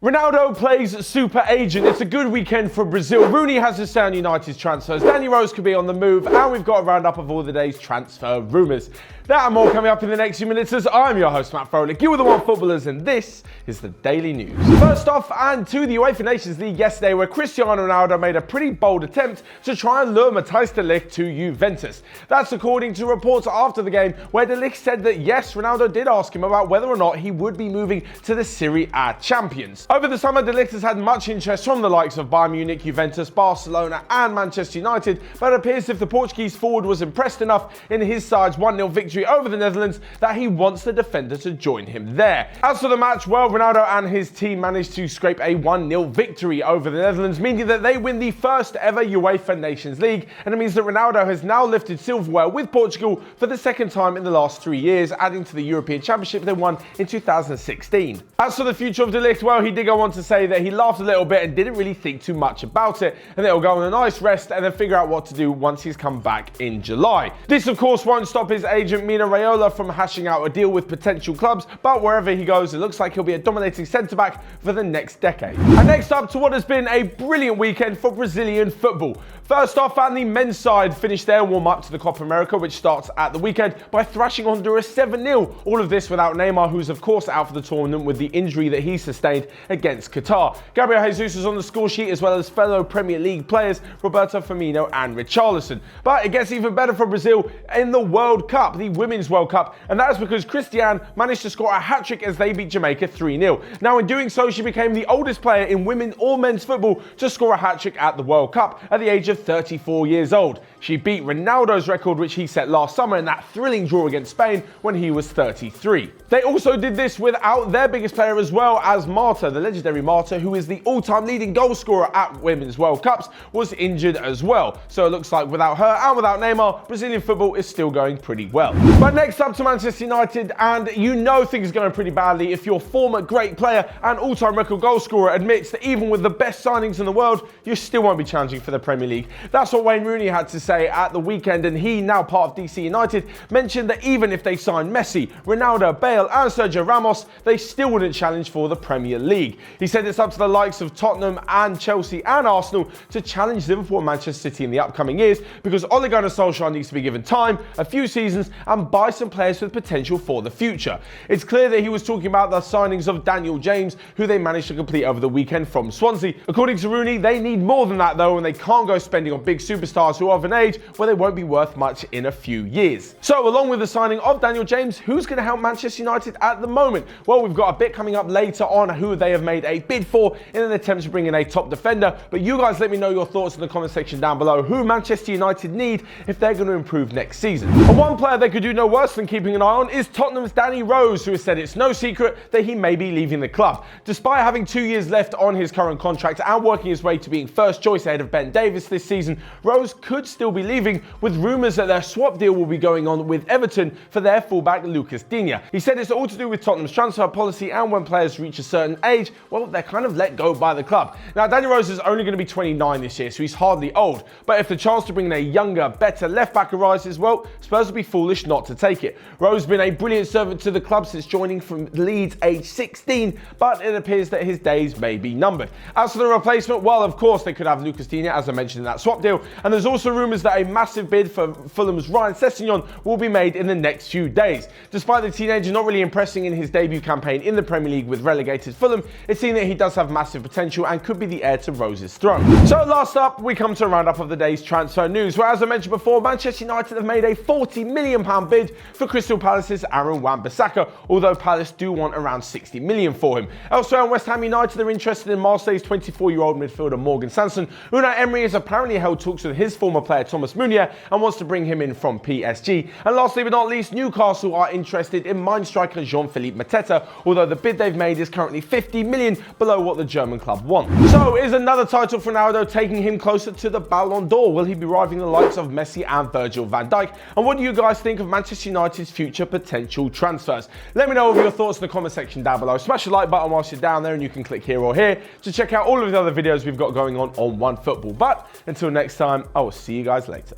Ronaldo plays super agent. It's a good weekend for Brazil. Rooney has Sessegnon United's transfers. Danny Rose could be on the move, and we've got a roundup of all the day's transfer rumours. That and more coming up in the next few minutes as I'm your host, Matt Froelich. You are the One Footballers, and this is the Daily News. First off, and to the UEFA Nations League yesterday, where Cristiano Ronaldo made a pretty bold attempt to try and lure Ligt to Juventus. That's according to reports after the game, where Ligt said that yes, Ronaldo did ask him about whether or not he would be moving to the Serie A champions. Over the summer, Ligt has had much interest from the likes of Bayern Munich, Juventus, Barcelona and Manchester United, but it appears if the Portuguese forward was impressed enough in his side's 1-0 victory over the Netherlands that he wants the defender to join him there. As for the match, well, Ronaldo and his team managed to scrape a 1-0 victory over the Netherlands, meaning that they win the first ever UEFA Nations League, and it means that Ronaldo has now lifted silverware with Portugal for the second time in the last 3 years, adding to the European Championship they won in 2016. As for the future of Ligt, well, he did go on to say that he laughed a little bit and didn't really think too much about it, and they'll go on a nice rest and then figure out what to do once he's come back in July. This, of course, won't stop his agent Mina Raiola from hashing out a deal with potential clubs, but wherever he goes, it looks like he'll be a dominating centre-back for the next decade. And next up to what has been a brilliant weekend for Brazilian football. First off, and the men's side finished their warm-up to the Copa America, which starts at the weekend, by thrashing Honduras 7-0. All of this without Neymar, who's of course out for the tournament with the injury that he sustained against Qatar. Gabriel Jesus was on the score sheet, as well as fellow Premier League players Roberto Firmino and Richarlison. But it gets even better for Brazil in the World Cup, the Women's World Cup, and that is because Cristiano managed to score a hat-trick as they beat Jamaica 3-0. Now, in doing so, she became the oldest player in women or men's football to score a hat-trick at the World Cup at the age of 34 years old. She beat Ronaldo's record, which he set last summer in that thrilling draw against Spain when he was 33. They also did this without their biggest player, as well as Marta, the legendary Marta, who is the all-time leading goal scorer at Women's World Cups, was injured as well. So it looks like without her and without Neymar, Brazilian football is still going pretty well. But next up to Manchester United, and you know things are going pretty badly if your former great player and all-time record goal scorer admits that even with the best signings in the world, you still won't be challenging for the Premier League. That's what Wayne Rooney had to say at the weekend, and he, now part of DC United, mentioned that even if they signed Messi, Ronaldo, Bale and Sergio Ramos, they still wouldn't challenge for the Premier League. He said it's up to the likes of Tottenham and Chelsea and Arsenal to challenge Liverpool and Manchester City in the upcoming years, because Ole Gunnar Solskjaer needs to be given time, a few seasons, and buy some players with potential for the future. It's clear that he was talking about the signings of Daniel James, who they managed to complete over the weekend from Swansea. According to Rooney, they need more than that though, and they can't go spending on big superstars who are of an age where they won't be worth much in a few years. So along with the signing of Daniel James, who's going to help Manchester United at the moment? Well, we've got a bit coming up later on who they have made a bid for in an attempt to bring in a top defender, but you guys let me know your thoughts in the comment section down below, who Manchester United need if they're going to improve next season. And one player they could do no worse than keeping an eye on is Tottenham's Danny Rose, who has said it's no secret that he may be leaving the club. Despite having 2 years left on his current contract and working his way to being first choice ahead of Ben Davies this season, Rose could still be leaving, with rumours that their swap deal will be going on with Everton for their fullback Lucas Digne. He said it's all to do with Tottenham's transfer policy, and when players reach a certain age, well, they're kind of let go by the club. Now, Danny Rose is only going to be 29 this year, so he's hardly old, but if the chance to bring in a younger, better left-back arises, well, Spurs would be foolish not to take it. Rose has been a brilliant servant to the club since joining from Leeds age 16, but it appears that his days may be numbered. As for the replacement, well, of course, they could have Lucas Digne, as I mentioned in that swap deal, and there's also rumours that a massive bid for Fulham's Ryan Sessegnon will be made in the next few days. Despite the teenager not really impressing in his debut campaign in the Premier League with relegated Fulham, it's seen that he does have massive potential and could be the heir to Rose's throne. So last up, we come to a roundup of the day's transfer news, where, as I mentioned before, Manchester United have made a £40 million bid for Crystal Palace's Aaron Wan-Bissaka, although Palace do want around £60 million for him. Elsewhere, West Ham United are interested in Marseille's 24-year-old midfielder Morgan Sanson. Unai Emery has apparently held talks with his former player Thomas Meunier and wants to bring him in from PSG. And lastly but not least, Newcastle are interested in Mainz striker Jean-Philippe Mateta, although the bid they've made is currently £50 million below what the German club wants. So is another title for Ronaldo taking him closer to the Ballon d'Or? Will he be rivaling the likes of Messi and Virgil van Dijk? And what do you guys think of Manchester United's future potential transfers? Let me know all of your thoughts in the comment section down below. Smash the like button whilst you're down there, and you can click here or here to check out all of the other videos we've got going on OneFootball. But until next time, I will see you guys later.